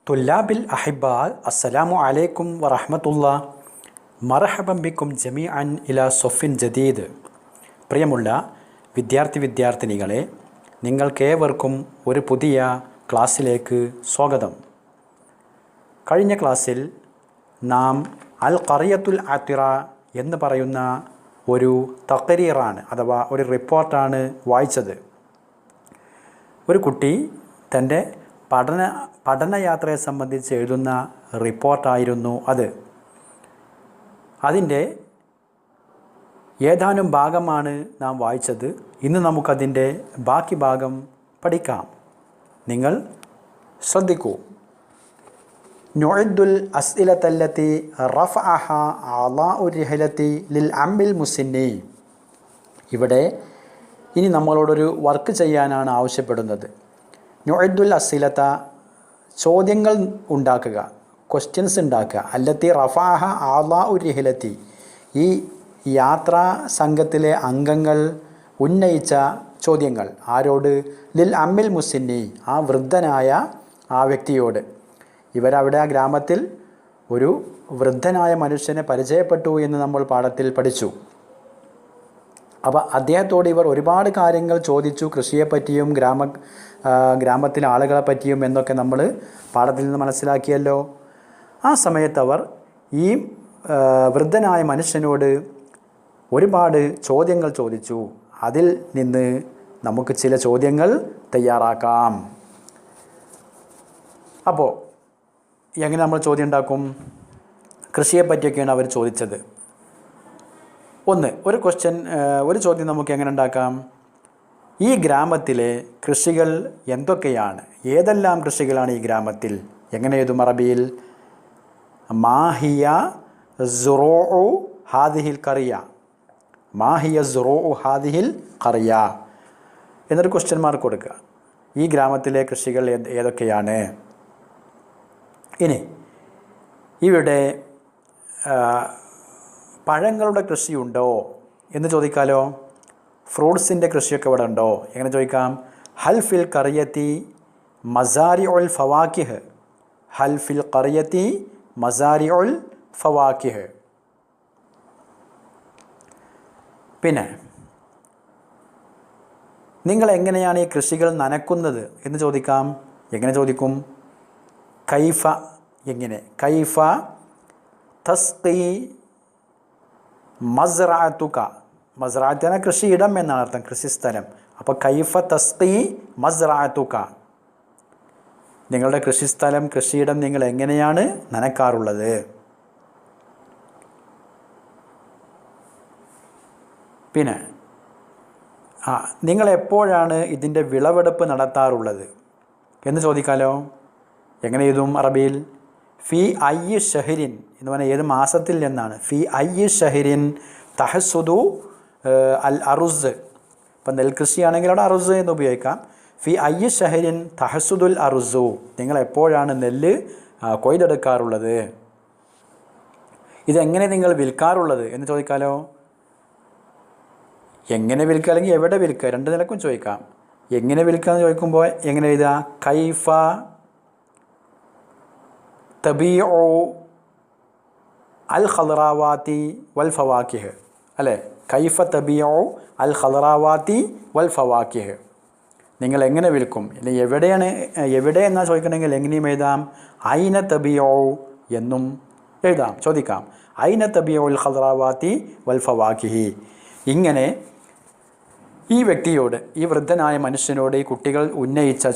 തുല്ലാബിൽ അഹിബ അസ്സലാമു അലൈക്കും വറഹ്മത്തുള്ളാ മർഹബൻ ബിക്കും ജമീഅൻ ഇലാ സൊഫിൻ ജദീദ്. പ്രിയമുള്ള വിദ്യാർത്ഥിനികളെ, നിങ്ങൾക്കേവർക്കും ഒരു പുതിയ ക്ലാസ്സിലേക്ക് സ്വാഗതം. കഴിഞ്ഞ ക്ലാസ്സിൽ നാം അൽ ഖറിയത്തുൽ ആതിറ എന്ന് പറയുന്ന ഒരു തഖരീറാണ് അഥവാ ഒരു റിപ്പോർട്ടാണ് വായിച്ചത്. ഒരു കുട്ടി തൻ്റെ പഠനയാത്രയെ സംബന്ധിച്ച് എഴുതുന്ന റിപ്പോർട്ടായിരുന്നു അത്. അതിൻ്റെ ഏതാനും ഭാഗമാണ് നാം വായിച്ചത്. ഇന്ന് നമുക്കതിൻ്റെ ബാക്കി ഭാഗം പഠിക്കാം. നിങ്ങൾ ശ്രദ്ധിക്കൂ. നുഇദ്ദുൽ അസ്ഇലത്തല്ലത്തി റഫഅഹ അളാഉർ റിഹലത്തി ലിൽ അമ്മിൽ മുസിന്നി. ഇവിടെ ഇനി നമ്മളോടൊരു വർക്ക് ചെയ്യാനാണ് ആവശ്യപ്പെടുന്നത്. നുഇദ്ദുൽ അസ്ഇലത്ത, ചോദ്യങ്ങൾ ഉണ്ടാക്കുക, ക്വസ്റ്റ്യൻസ് ഉണ്ടാക്കുക. അല്ലത്തി റഫഅഹ അളാഉർ റിഹലത്തി, ഈ യാത്രാ സംഘത്തിലെ അംഗങ്ങൾ ഉന്നയിച്ച ചോദ്യങ്ങൾ. ആരോട്? ലിൽ അമ്മിൽ മുസിന്നി, ആ വൃദ്ധനായ ആ വ്യക്തിയോട്. ഇവരവിടെ ആ ഗ്രാമത്തിൽ ഒരു വൃദ്ധനായ മനുഷ്യനെ പരിചയപ്പെട്ടു എന്ന് നമ്മൾ പാഠത്തിൽ പഠിച്ചു. അപ്പോൾ അദ്ദേഹത്തോട് ഇവർ ഒരുപാട് കാര്യങ്ങൾ ചോദിച്ചു, കൃഷിയെപ്പറ്റിയും ഗ്രാമത്തിലെ ആളുകളെ പറ്റിയും എന്നൊക്കെ നമ്മൾ പാഠത്തിൽ നിന്ന് മനസ്സിലാക്കിയല്ലോ. ആ സമയത്ത് അവർ ഈ വൃദ്ധനായ മനുഷ്യനോട് ഒരുപാട് ചോദ്യങ്ങൾ ചോദിച്ചു. അതിൽ നിന്ന് നമുക്ക് ചില ചോദ്യങ്ങൾ തയ്യാറാക്കാം. അപ്പോൾ എങ്ങനെ നമ്മൾ ചോദ്യം ഉണ്ടാക്കും? കൃഷിയെപ്പറ്റിയൊക്കെയാണ് അവർ ചോദിച്ചത്. ഒരു ചോദ്യം നമുക്ക് എങ്ങനെ ഉണ്ടാക്കാം? ഈ ഗ്രാമത്തിലെ കൃഷികൾ എന്തൊക്കെയാണ്? ഏതെല്ലാം കൃഷികളാണ് ഈ ഗ്രാമത്തിൽ? എങ്ങനെ എഴുതും അറബിയിൽ? മാഹിയ സുറൂഉ ഹാദിഹിൽ ഖറിയ, മാഹിയ സുറൂഉ ഹാദിഹിൽ ഖറിയ എന്നൊരു ക്വസ്റ്റ്യൻ മാർക്ക് കൊടുക്കുക. ഈ ഗ്രാമത്തിലെ കൃഷികൾ ഏതൊക്കെയാണ്? ഇനി ഇവിടെ പഴങ്ങളുടെ കൃഷിയുണ്ടോ എന്ന് ചോദിക്കാലോ. ഫ്രൂട്ട്സിൻ്റെ കൃഷിയൊക്കെ ഇവിടെ ഉണ്ടോ? എങ്ങനെ ചോദിക്കാം? ഹൽ ഫിൽ ഖറിയത്തി മസാരിഉൽ ഫവാക്കിഹ്, ഹൽ ഫിൽ ഖറിയത്തി മസാരിഉൽ ഫവാക്കിഹ്. പിന്നെ നിങ്ങൾ എങ്ങനെയാണ് ഈ കൃഷികൾ നനയ്ക്കുന്നത് എന്ന് ചോദിക്കാം. എങ്ങനെ ചോദിക്കും? കൈഫ, എങ്ങനെ? കൈഫ തസ്ഖി മസ്റഅതുക, മസ്റഅത്ത് കൃഷിയിടം എന്നാണ് അർത്ഥം, കൃഷിസ്ഥലം. അപ്പോൾ കൈഫ തസ്ഖി മസ്റഅതുക, നിങ്ങളുടെ കൃഷിസ്ഥലം, കൃഷിയിടം നിങ്ങൾ എങ്ങനെയാണ് നനക്കാറുള്ളത്? പിന്നെ നിങ്ങൾ എപ്പോഴാണ് ഇതിൻ്റെ വിളവെടുപ്പ് നടത്താറുള്ളത് എന്ന് ചോദിക്കാലോ. എങ്ങനെ എഴുതും അറബിയിൽ? ഫി അയ്യ് ഷഹരിൻ എന്ന് പറഞ്ഞാൽ ഏത് മാസത്തിൽ എന്നാണ്. ഫി അയ്യ് ഷഹരിൻ തഹസുദു അൽ അറുസ്. ഇപ്പം നെൽകൃഷിയാണെങ്കിൽ അവിടെ അറുസ് എന്ന് ഉപയോഗിക്കാം. ഫി അയ്യ് ഷഹരിൻ തഹസുദുൽ അറുസു, നിങ്ങൾ എപ്പോഴാണ് നെല്ല് കൊയ്തെടുക്കാറുള്ളത്? ഇതെങ്ങനെ നിങ്ങൾ വിൽക്കാറുള്ളത് എന്ന് ചോദിക്കാലോ. എങ്ങനെ വിൽക്കുക അല്ലെങ്കിൽ എവിടെ വിൽക്കുക, രണ്ട് നിലക്കും ചോദിക്കാം. എങ്ങനെ വിൽക്കുക എന്ന് ചോദിക്കുമ്പോൾ എങ്ങനെ എഴുതുക? കൈഫ തബീഉ അൽ ഖളറാവാത്തി വൽ ഫവാക്കിഹ്, അല്ലേ? കൈഫ തബീഉ അൽ ഖളറാവാത്തി വൽ ഫവാക്കിഹ്, നിങ്ങൾ എങ്ങനെ വിൽക്കും? അല്ലെങ്കിൽ എവിടെ എന്നാ ചോദിക്കണമെങ്കിൽ എങ്ങനെയും എഴുതാം? ഐന തബീഉ എന്നും എഴുതാം, ചോദിക്കാം. ഐന തബീഉ അൽ ഖളറാവാത്തി വൽ ഫവാക്കിഹി. ഇങ്ങനെ ഈ വ്യക്തിയോട്, ഈ വൃദ്ധനായ മനുഷ്യനോട് ഈ കുട്ടികൾ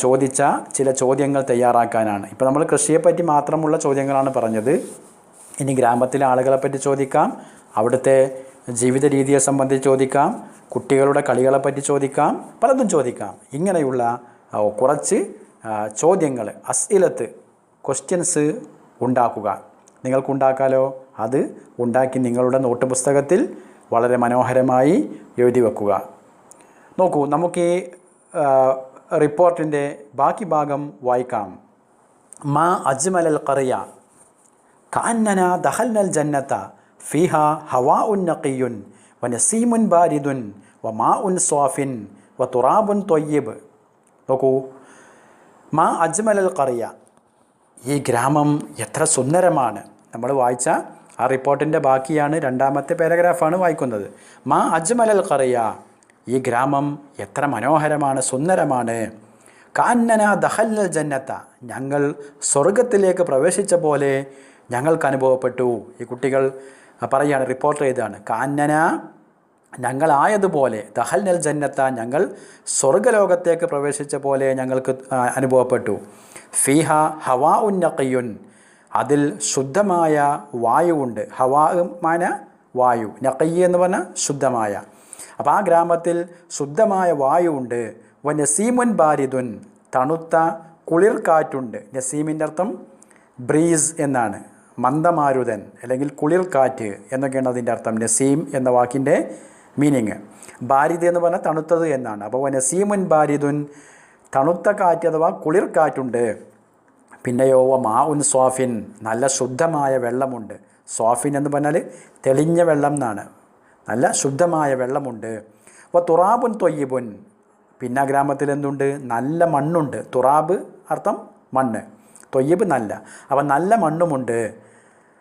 ചോദിച്ച ചില ചോദ്യങ്ങൾ തയ്യാറാക്കാനാണ്. ഇപ്പോൾ നമ്മൾ കൃഷിയെപ്പറ്റി മാത്രമുള്ള ചോദ്യങ്ങളാണ് പറഞ്ഞത്. ഇനി ഗ്രാമത്തിലെ ആളുകളെപ്പറ്റി ചോദിക്കാം, അവിടുത്തെ ജീവിത രീതിയെ സംബന്ധിച്ച് ചോദിക്കാം, കുട്ടികളുടെ കളികളെപ്പറ്റി ചോദിക്കാം, പലതും ചോദിക്കാം. ഇങ്ങനെയുള്ള കുറച്ച് ചോദ്യങ്ങൾ, അസ്ഇലത്ത്, ക്വസ്റ്റ്യൻസ് ഉണ്ടാക്കുക. നിങ്ങൾക്കുണ്ടാക്കാലോ. അത് ഉണ്ടാക്കി നിങ്ങളുടെ നോട്ട് പുസ്തകത്തിൽ വളരെ മനോഹരമായി എഴുതി വെക്കുക. നോക്കൂ, നമുക്ക് ഈ റിപ്പോർട്ടിൻ്റെ ബാക്കി ഭാഗം വായിക്കാം. മാ അജ്മലൽ ഖറിയ കഅന്നനാ ദഖൽനൽ ജന്നത ഫീഹാ ഹവാഉൻ നഖിയുൻ വനസീമുൻ ബാരിദുൻ വമാഉൻ സ്വാഫിൻ വതുറാബുൻ ത്വയ്യിബ്. നോക്കൂ, മാ അജ്മലൽ ഖറിയ, ഈ ഗ്രാമം എത്ര സുന്ദരമാണ്. നമ്മൾ വായിച്ച ആ റിപ്പോർട്ടിൻ്റെ ബാക്കിയാണ്, രണ്ടാമത്തെ പാരഗ്രാഫാണ് വായിക്കുന്നത്. മാ അജ്മലൽ ഖറിയ, ഈ ഗ്രാമം എത്ര മനോഹരമാണ്, സുന്ദരമാണ്. കാന്നന ദഹല്ലൽ ജന്നത്ത, ഞങ്ങൾ സ്വർഗത്തിലേക്ക് പ്രവേശിച്ച പോലെ ഞങ്ങൾക്ക് അനുഭവപ്പെട്ടു. ഈ കുട്ടികൾ പറയുകയാണ്, റിപ്പോർട്ട് ചെയ്താണ്. കാന്നന, ഞങ്ങളായതുപോലെ, ദഹൽനൽ ജന്നത്ത, ഞങ്ങൾ സ്വർഗലോകത്തേക്ക് പ്രവേശിച്ച പോലെ ഞങ്ങൾക്ക് അനുഭവപ്പെട്ടു. ഫീഹ ഹവാ ഉൻ നഖിയുൻ, അതിൽ ശുദ്ധമായ വായുവുണ്ട്. ഹവാ മാന വായു, നഖി എന്ന് പറഞ്ഞാൽ ശുദ്ധമായ. അപ്പോൾ ആ ഗ്രാമത്തിൽ ശുദ്ധമായ വായുവുണ്ട്. വ നസീമുൻ ബാരിദുൻ, തണുത്ത കുളിർ കാറ്റുണ്ട്. നസീമിൻ്റെ അർത്ഥം ബ്രീസ് എന്നാണ്, മന്ദമാരുതൻ അല്ലെങ്കിൽ കുളിർ കാറ്റ് എന്നൊക്കെയാണ് അതിൻ്റെ അർത്ഥം. നസീം എന്ന വാക്കിൻ്റെ മീനിങ്. ബാരിദ് എന്ന് പറഞ്ഞാൽ തണുത്തത് എന്നാണ്. അപ്പോൾ നസീമുൻ ബാരിദുൻ, തണുത്ത കാറ്റ് അഥവാ കുളിർ കാറ്റുണ്ട്. പിന്നെയോ മാ ഉൻ സ്വാഫിൻ, നല്ല ശുദ്ധമായ വെള്ളമുണ്ട്. സ്വാഫിൻ എന്ന് പറഞ്ഞാൽ തെളിഞ്ഞ വെള്ളം എന്നാണ്, നല്ല ശുദ്ധമായ വെള്ളമുണ്ട്. തുറാബുൻ തൊയ്യിബുൻ, പിന്നെ ആ ഗ്രാമത്തിൽ എന്തുണ്ട്? നല്ല മണ്ണുണ്ട്. തുറാബ് അർത്ഥം മണ്ണ്, തൊയ്യിബ് നല്ല. അപ്പോൾ നല്ല മണ്ണുമുണ്ട്.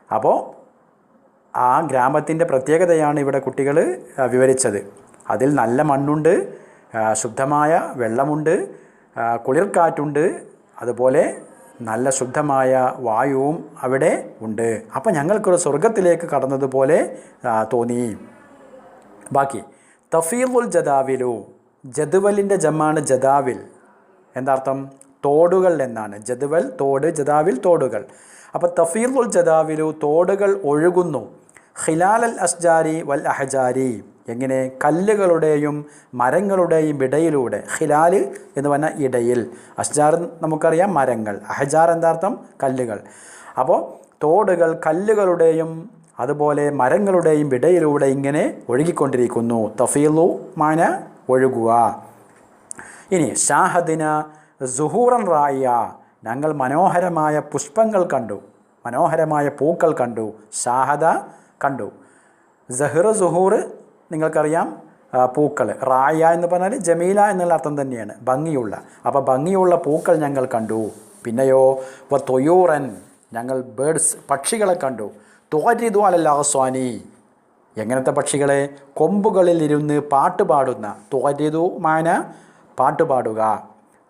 അപ്പോൾ ആ ഗ്രാമത്തിൻ്റെ പ്രത്യേകതയാണ് ഇവിടെ കുട്ടികൾ വിവരിച്ചത്. അതിൽ നല്ല മണ്ണുണ്ട്, ശുദ്ധമായ വെള്ളമുണ്ട്, കുളിർക്കാറ്റുണ്ട്, അതുപോലെ നല്ല ശുദ്ധമായ വായുവും അവിടെ ഉണ്ട്. അപ്പോൾ ഞങ്ങൾക്കൊരു സ്വർഗത്തിലേക്ക് കടന്നതുപോലെ തോന്നി. ബാക്കി തഫീലുൽ ജദാവിലു, ജദുവലിൻ്റെ ജമ്മാണ് ജദാവിൽ. എന്താർത്ഥം? തോടുകൾ എന്നാണ്. ജദുവൽ തോട്, ജദാവിൽ തോടുകൾ. അപ്പോൾ തഫീലുൽ ജദാവിലു, തോടുകൾ ഒഴുകുന്നു. ഖിലാലൽ അസ്ജാരി വൽ അഹജാരി, എങ്ങനെ? കല്ലുകളുടെയും മരങ്ങളുടെയും ഇടയിലൂടെ. ഖിലാൽ എന്ന് പറഞ്ഞാൽ ഇടയിൽ, അസ്ജാർ നമുക്കറിയാം മരങ്ങൾ, അഹജാർ എന്താർത്ഥം? കല്ലുകൾ. അപ്പോൾ തോടുകൾ കല്ലുകളുടെയും അതുപോലെ മരങ്ങളുടെയും ഇടയിലൂടെ ഇങ്ങനെ ഒഴുകിക്കൊണ്ടിരിക്കുന്നു. തഫീലു മാന ഒഴുകുക. ഇനി ഷാഹദിന സുഹൂറൻ റായിയ, ഞങ്ങൾ മനോഹരമായ പുഷ്പങ്ങൾ കണ്ടു, മനോഹരമായ പൂക്കൾ കണ്ടു. ഷാഹദ കണ്ടു. സഹ്ർ സുഹൂർ നിങ്ങൾക്കറിയാം, പൂക്കൾ. റായ എന്ന് പറഞ്ഞാൽ ജമീല എന്നുള്ള അർത്ഥം തന്നെയാണ്, ഭംഗിയുള്ള. അപ്പോൾ ഭംഗിയുള്ള പൂക്കൾ ഞങ്ങൾ കണ്ടു. പിന്നെയോ തൊയൂറൻ, ഞങ്ങൾ ബേഡ്സ് പക്ഷികളെ കണ്ടു. തുകരിതു അലൽ അഹ്സ്വാനി, എങ്ങനത്തെ പക്ഷികളെ? കൊമ്പുകളിൽ ഇരുന്ന് പാട്ട് പാടുന്ന. തുകരിതു മാന പാട്ടുപാടുക.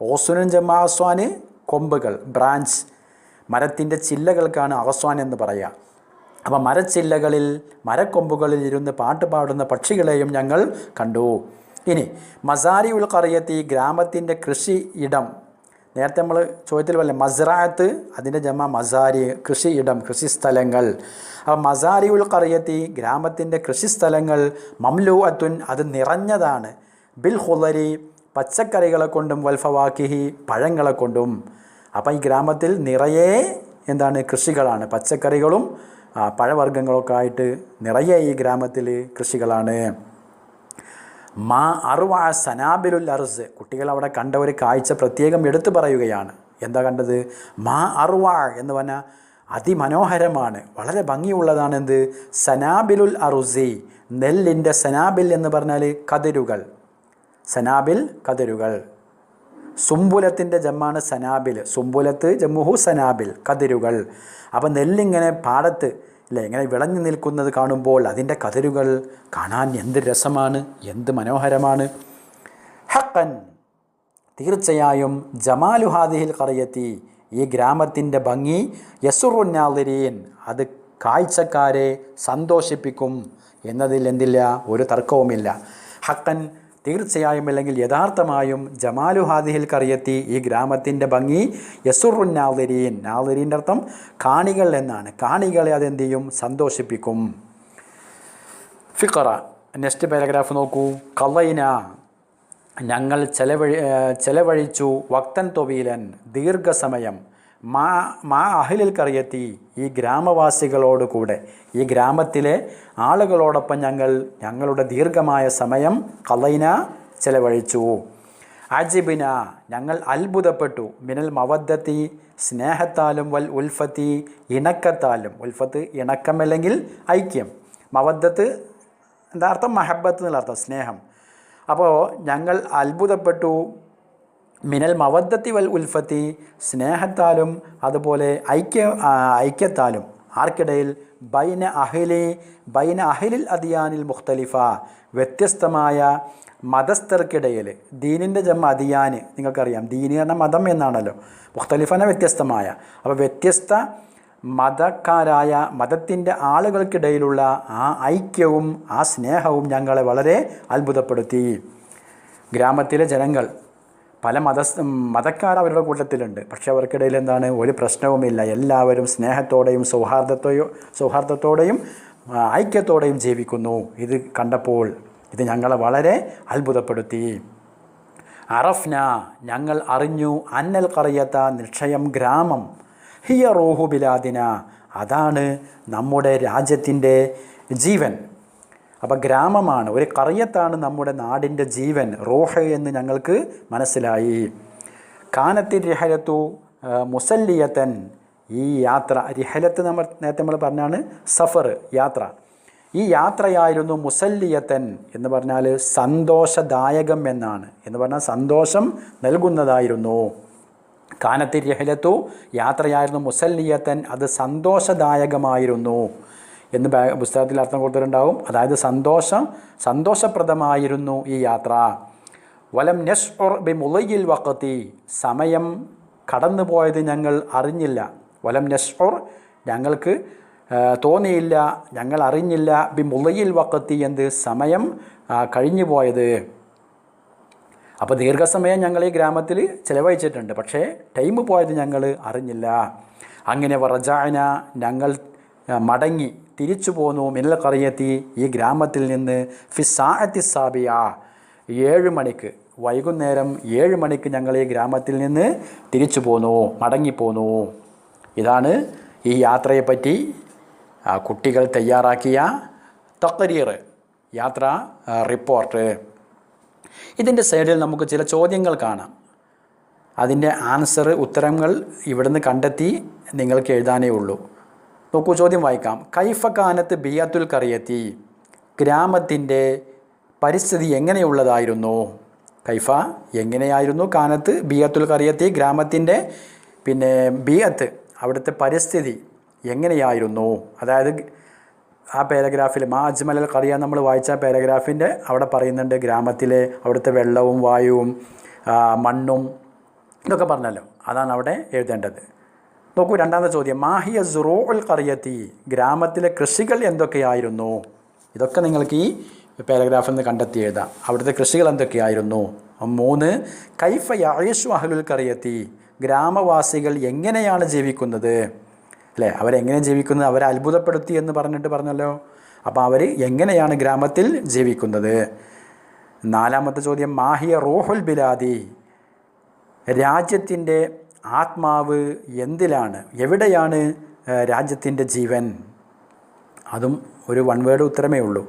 ഓസുനൻ ജമാ അഹ്സ്വാന് കൊമ്പുകൾ, ബ്രാഞ്ച്. മരത്തിൻ്റെ ചില്ലകൾക്കാണ് അഹ്സ്വാൻ എന്ന് പറയുക. അപ്പോൾ മരച്ചില്ലകളിൽ മരക്കൊമ്പുകളിൽ ഇരുന്ന് പാട്ട് പാടുന്ന പക്ഷികളെയും ഞങ്ങൾ കണ്ടു. ഇനി മസാരി ഉൽ ഖറിയത്തി, ഗ്രാമത്തിൻ്റെ കൃഷി ഇടം. നേരത്തെ നമ്മൾ ചോദ്യത്തിൽ പറഞ്ഞ മസ്റാത്ത്, അതിൻ്റെ ജമ മസാരി, കൃഷി ഇടം, കൃഷിസ്ഥലങ്ങൾ. അപ്പോൾ മസാരി ഉൽ ഖറിയത്തി, ഗ്രാമത്തിൻ്റെ കൃഷിസ്ഥലങ്ങൾ. മംലൂ അത്തുൻ, അത് നിറഞ്ഞതാണ്. ബിൽ ഖുദരി, പച്ചക്കറികളെ കൊണ്ടും. വൽഫവാക്കിഹി, പഴങ്ങളെ കൊണ്ടും. അപ്പോൾ ഈ ഗ്രാമത്തിൽ നിറയെ എന്താണ്? കൃഷികളാണ്, പച്ചക്കറികളും പഴവർഗ്ഗങ്ങളൊക്കെ ആയിട്ട് നിറയെ ഈ ഗ്രാമത്തിൽ കൃഷികളാണ്. മാ അറുവ സനാബിലുൽ അർസ്, കുട്ടികൾ അവിടെ കണ്ട ഒരു കാഴ്ച പ്രത്യേകം എടുത്തു പറയുകയാണ്. എന്താ കണ്ടത്? മാ അറുവ എന്ന് പറഞ്ഞാൽ അതിമനോഹരമാണ്, വളരെ ഭംഗിയുള്ളതാണ്. എന്ത്? സനാബിലുൽ അറുസി, നെല്ലിൻ്റെ സനാബിൽ എന്ന് പറഞ്ഞാൽ കതിരുകൾ. സനാബിൽ കതിരുകൾ. സുംബുലത്തിൻ്റെ ജമ്മാണ് സനാബിൽ. സുംബുലത്ത് ജമ്മുഹു സനാബിൽ, കതിരുകൾ. അപ്പം നെല്ലിങ്ങനെ പാടത്ത് അല്ലേ ഇങ്ങനെ വിളഞ്ഞു നിൽക്കുന്നത് കാണുമ്പോൾ അതിൻ്റെ കതിരുകൾ കാണാൻ എന്ത് രസമാണ്, എന്ത് മനോഹരമാണ്. ഹഖൻ, തീർച്ചയായും ജമാലു ഹാദിഹിൽ ഖറിയത്തി, ഈ ഗ്രാമത്തിൻ്റെ ഭംഗി. യസുറുൻ നാദിരീൻ, അത് കാഴ്ചക്കാരെ സന്തോഷിപ്പിക്കും എന്നതിൽ എന്തില്ല? ഒരു തർക്കവുമില്ല. ഹഖൻ, തീർച്ചയായും അല്ലെങ്കിൽ യഥാർത്ഥമായും ജമാലു ഹാദിഹിൽ ഖറിയത്തി, ഈ ഗ്രാമത്തിൻ്റെ ഭംഗി. യസുറുൻ നാദിരീൻ, നാദിരീൻ്റെ അർത്ഥം കാണികൾ എന്നാണ്. കാണികളെ അതെന്ത് ചെയ്യും? സന്തോഷിപ്പിക്കും. ഫിഖറ, നെക്സ്റ്റ് പാരഗ്രാഫ് നോക്കൂ. ഖളൈന, ഞങ്ങൾ ചെലവഴിച്ചു. വക്തൻ തൊവീലൻ, ദീർഘസമയം. മാ അഹ്ലിൽ ഖറിയത്തി, ഈ ഗ്രാമവാസികളോട് കൂടെ, ഈ ഗ്രാമത്തിലെ ആളുകളോടൊപ്പം ഞങ്ങളുടെ ദീർഘമായ സമയം ഖളൈന ചെലവഴിച്ചു. അജിബിന, ഞങ്ങൾ അത്ഭുതപ്പെട്ടു. മിനൽ മവദ്ദത്തി, സ്നേഹത്താലും. വൽ ഉൽഫത്തി, ഇണക്കത്താലും. ഉൽഫത്ത് ഇണക്കം അല്ലെങ്കിൽ ഐക്യം. മവദ്ദത്ത് എന്താ അർത്ഥം? മഹബത്ത് എന്നുള്ള അർത്ഥം, സ്നേഹം. അപ്പോൾ ഞങ്ങൾ അത്ഭുതപ്പെട്ടു മിനൽ മവദ്ദത്തി വൽ ഉൽഫത്തി, സ്നേഹത്താലും അതുപോലെ ഐക്യത്താലും ആർക്കിടയിൽ, ബൈന അഹ്ലിൽ അദിയാനിൽ മുഖ്തലിഫ, വ്യത്യസ്തമായ മതസ്ഥർക്കിടയിൽ. ദീനിൻ്റെ ജമ്മ അദിയാന്, നിങ്ങൾക്കറിയാം ദീനി എന്ന മതം എന്നാണല്ലോ, മുഖ്തലിഫന വ്യത്യസ്തമായ. അപ്പോൾ വ്യത്യസ്ത മതക്കാരായ മതത്തിൻ്റെ ആളുകൾക്കിടയിലുള്ള ആ ഐക്യവും ആ സ്നേഹവും ഞങ്ങളെ വളരെ അത്ഭുതപ്പെടുത്തി. ഗ്രാമത്തിലെ ജനങ്ങൾ പല മതക്കാർ അവരുടെ കൂട്ടത്തിലുണ്ട്, പക്ഷെ അവർക്കിടയിൽ എന്താണ്, ഒരു പ്രശ്നവുമില്ല. എല്ലാവരും സ്നേഹത്തോടെയും സൗഹാർദ്ദത്തോടെയും ഐക്യത്തോടെയും ജീവിക്കുന്നു. ഇത് കണ്ടപ്പോൾ ഇത് ഞങ്ങളെ വളരെ അത്ഭുതപ്പെടുത്തി. അറഫ്ന, ഞങ്ങൾ അറിഞ്ഞു, അന്നൽ ഖറിയത, നിശ്ചയം ഗ്രാമം, ഹിയ റൂഹു ബിലാദിന, അതാണ് നമ്മുടെ രാജ്യത്തിൻ്റെ ജീവൻ. അപ്പോൾ ഗ്രാമമാണ്, ഒരു ഖറിയത്താണ് നമ്മുടെ നാടിൻ്റെ ജീവൻ, റൂഹ് എന്ന് ഞങ്ങൾക്ക് മനസ്സിലായി. കാനത്തിൽ റിഹലത്തു മുസല്ലിയത്തൻ, ഈ യാത്ര, റിഹലത്ത് നമ്മൾ പറഞ്ഞാണ് സഫർ, യാത്ര. ഈ യാത്രയായിരുന്നു മുസല്ലിയത്തൻ എന്ന് പറഞ്ഞാൽ സന്തോഷദായകം എന്നാണ്, എന്ന് പറഞ്ഞാൽ സന്തോഷം നൽകുന്നതായിരുന്നു. കാനത്തിൽ റിഹലത്തു, യാത്രയായിരുന്നു, മുസല്ലിയത്തൻ, അത് സന്തോഷദായകമായിരുന്നു എന്ന് പുസ്തകത്തിൽ അർത്ഥം കൊടുത്തിട്ടുണ്ടാവും. അതായത് സന്തോഷപ്രദമായിരുന്നു ഈ യാത്ര. വലം നശ്ഉർ ബി മുളയിൽ വഖത്തി, സമയം കടന്നു പോയത് ഞങ്ങൾ അറിഞ്ഞില്ല. വലം നശ്ഉർ, ഞങ്ങൾക്ക് തോന്നിയില്ല, ഞങ്ങൾ അറിഞ്ഞില്ല, ബി മുളയിൽ വഖത്തി, എന്ത് സമയം കഴിഞ്ഞു പോയത്. അപ്പോൾ ദീർഘസമയം ഞങ്ങൾ ഈ ഗ്രാമത്തിൽ ചിലവഴിച്ചിട്ടുണ്ട്, പക്ഷേ ടൈം പോയത് ഞങ്ങൾ അറിഞ്ഞില്ല. അങ്ങനെ വറജഅന, ഞങ്ങൾ മടങ്ങി തിരിച്ചു പോന്നു, മിനൽ ഖറിയത്തി, ഈ ഗ്രാമത്തിൽ നിന്ന്, ഫി സാഅത്തി സാബിയ, 7 മണിക്ക്, വൈകുന്നേരം 7 മണിക്ക് ഞങ്ങൾ ഈ ഗ്രാമത്തിൽ നിന്ന് തിരിച്ചു പോന്നു, മടങ്ങിപ്പോന്നു. ഇതാണ് ഈ യാത്രയെപ്പറ്റി കുട്ടികൾ തയ്യാറാക്കിയ തഖ്രീർ, യാത്ര റിപ്പോർട്ട്. ഇതിൻ്റെ സൈഡിൽ നമുക്ക് ചില ചോദ്യങ്ങൾ കാണാം. അതിൻ്റെ ഉത്തരങ്ങൾ ഇവിടുന്ന് കണ്ടെത്തി നിങ്ങൾക്ക് എഴുതാനേ ഉള്ളൂ. നോക്കൂ, ചോദ്യം വായിക്കാം. കൈഫ കാനത്ത് ബിയത്തുൽ ഖറിയത്തി, ഗ്രാമത്തിൻ്റെ പരിസ്ഥിതി എങ്ങനെയുള്ളതായിരുന്നു? കൈഫ എങ്ങനെയായിരുന്നു, കാനത്ത് ബിയത്തുൽ ഖറിയത്തി, ഗ്രാമത്തിൻ്റെ ബിയത്ത്, അവിടുത്തെ പരിസ്ഥിതി എങ്ങനെയായിരുന്നു? അതായത് ആ പാരഗ്രാഫിൽ മാ അജ്മലൽ ഖറിയ നമ്മൾ വായിച്ച പാരഗ്രാഫിൻ്റെ അവിടെ പറയുന്നുണ്ട് ഗ്രാമത്തിലെ അവിടുത്തെ വെള്ളവും വായുവും മണ്ണും ഇതൊക്കെ പറഞ്ഞല്ലോ, അതാണ് അവിടെ എഴുതേണ്ടത്. നോക്കൂ, രണ്ടാമത്തെ ചോദ്യം. മാഹിയ സുറൂഉൽ ഖറിയത്തി, ഗ്രാമത്തിലെ കൃഷികൾ എന്തൊക്കെയായിരുന്നു? ഇതൊക്കെ നിങ്ങൾക്ക് ഈ പാരഗ്രാഫിൽ നിന്ന് കണ്ടെത്തി എഴുതാം. അവിടുത്തെ കൃഷികൾ എന്തൊക്കെയായിരുന്നു? 3. കൈഫ യഈശു അഹ്ലുൽ ഖറിയത്തി, ഗ്രാമവാസികൾ എങ്ങനെയാണ് ജീവിക്കുന്നത്? അല്ലേ, അവരെങ്ങനെ ജീവിക്കുന്നത്? അവരെ അത്ഭുതപ്പെടുത്തി എന്ന് പറഞ്ഞല്ലോ. അപ്പോൾ അവർ എങ്ങനെയാണ് ഗ്രാമത്തിൽ ജീവിക്കുന്നത്? 4ാമത്തെ ചോദ്യം. മാഹിയ റൂഹുൽ ബിലാദി, രാജ്യത്തിൻ്റെ ആത്മാവ് എന്തിലാണ്? എവിടെയാണ് രാജ്യത്തിൻ്റെ ജീവൻ? അതും ഒരു 1 വേർഡ് ഉത്തരമേ ഉള്ളൂ.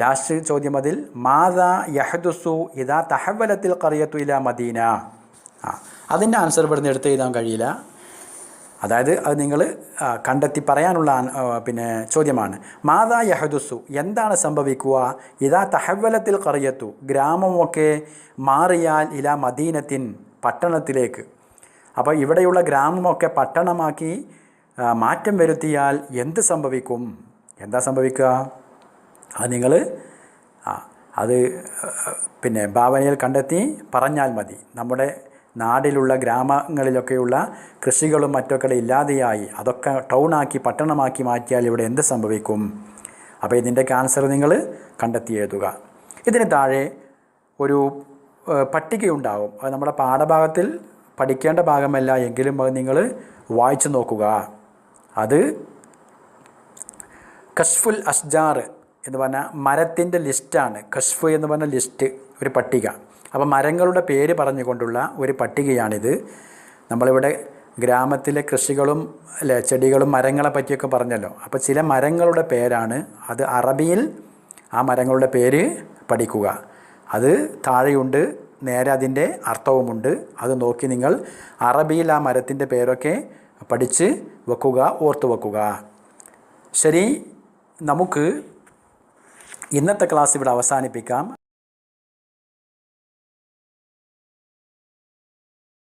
ലാസ്റ്റ് ചോദ്യം അതിൽ മാദാ യഹ്ദുസു ഇദാ തഹവ്വലത്തിൽ ഖറിയത്തു ഇലാ മദീന. അതിൻ്റെ ആൻസർ ഇവിടുന്ന് എടുത്ത് എഴുതാൻ കഴിയില്ല. അതായത് അത് നിങ്ങൾ കണ്ടെത്തി പറയാനുള്ള ചോദ്യമാണ്. മാദാ യഹ്ദുസു, എന്താണ് സംഭവിക്കുക? ഇദാ തഹവ്വലത്തിൽ ഖറിയത്തു, ഗ്രാമമൊക്കെ മാറിയാൽ ഇലാ മദീനത്തിൻ, പട്ടണത്തിലേക്ക്. അപ്പോൾ ഇവിടെയുള്ള ഗ്രാമമൊക്കെ പട്ടണമാക്കി മാറ്റം വരുത്തിയാൽ എന്ത് സംഭവിക്കും? എന്താ സംഭവിക്കുക? അത് നിങ്ങൾ ഭാവനയിൽ കണ്ടെത്തി പറഞ്ഞാൽ മതി. നമ്മുടെ നാടിലുള്ള ഗ്രാമങ്ങളിലൊക്കെയുള്ള കൃഷികളും മറ്റൊക്കെ ഇല്ലാതെയായി അതൊക്കെ ടൗണാക്കി പട്ടണമാക്കി മാറ്റിയാൽ ഇവിടെ എന്ത് സംഭവിക്കും? അപ്പോൾ ഇതിൻ്റെയൊക്കെ ആൻസർ നിങ്ങൾ കണ്ടെത്തി എഴുതുക. ഇതിന് താഴെ ഒരു പട്ടികയുണ്ടാവും. അത് നമ്മുടെ പാഠഭാഗത്തിൽ പഠിക്കേണ്ട ഭാഗമല്ല, എങ്കിലും അത് നിങ്ങൾ വായിച്ചു നോക്കുക. അത് കശ്ഫുൽ അസ്ജാർ എന്ന് പറഞ്ഞാൽ മരത്തിൻ്റെ ലിസ്റ്റാണ്. കശ്ഫ് എന്ന് പറഞ്ഞ ലിസ്റ്റ്, ഒരു പട്ടിക. അപ്പോൾ മരങ്ങളുടെ പേര് പറഞ്ഞുകൊണ്ടുള്ള ഒരു പട്ടികയാണിത്. നമ്മളിവിടെ ഗ്രാമത്തിലെ കൃഷികളും ചെടികളും മരങ്ങളെ പറ്റിയൊക്കെ പറഞ്ഞല്ലോ. അപ്പോൾ ചില മരങ്ങളുടെ പേരാണ് അത്. അറബിയിൽ ആ മരങ്ങളുടെ പേര് പഠിക്കുക. അത് താഴെയുണ്ട്, നേരെ അതിൻ്റെ അർത്ഥവുമുണ്ട്. അത് നോക്കി നിങ്ങൾ അറബിയിൽ ആ മരത്തിൻ്റെ പേരൊക്കെ പഠിച്ച് വെക്കുക, ഓർത്തു വെക്കുക. ശരി, നമുക്ക് ഇന്നത്തെ ക്ലാസ് ഇവിടെ അവസാനിപ്പിക്കാം.